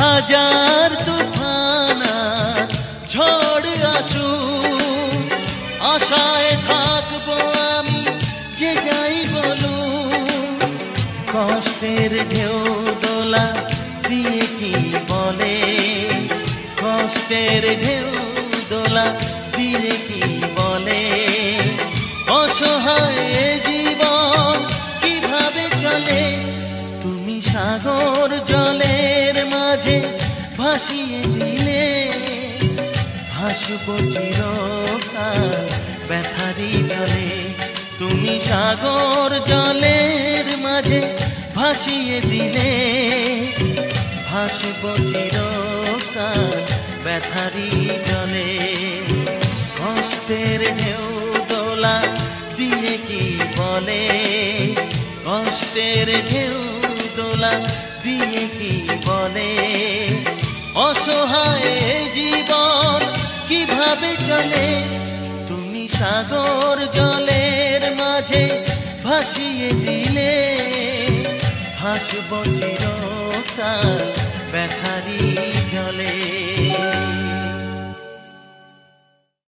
হাজার তুফান আর ঝড় আসুক, আশায় থাকবো আমি যে যাই বলুক। কষ্টের ঢেউ দোলা দিয়ে কি বলে, কষ্টের ঢেউ দোলা দিয়ে কি বলে, অসহায় জীবন কিভাবে চলে। তুমি সাগর জলের মাঝে ভাসিয়ে দিলে, ভাসবো চিরকাল ব্যথারি জলে। তুমি সাগর জলের মাঝে ভাসিয়ে দিলে, ভাসবো চিরকাল ব্যথারি জলে। কষ্টের ঢেউ দোলা দিয়ে কি বলে, কষ্টের ঢেউ দোলা দিয়ে কি বলে, অসহায় জীবন কিভাবে চলে। তুমি সাগর জলের মাঝে ভাসিয়ে দিলে, ভাসবো চিরকাল ব্যথারি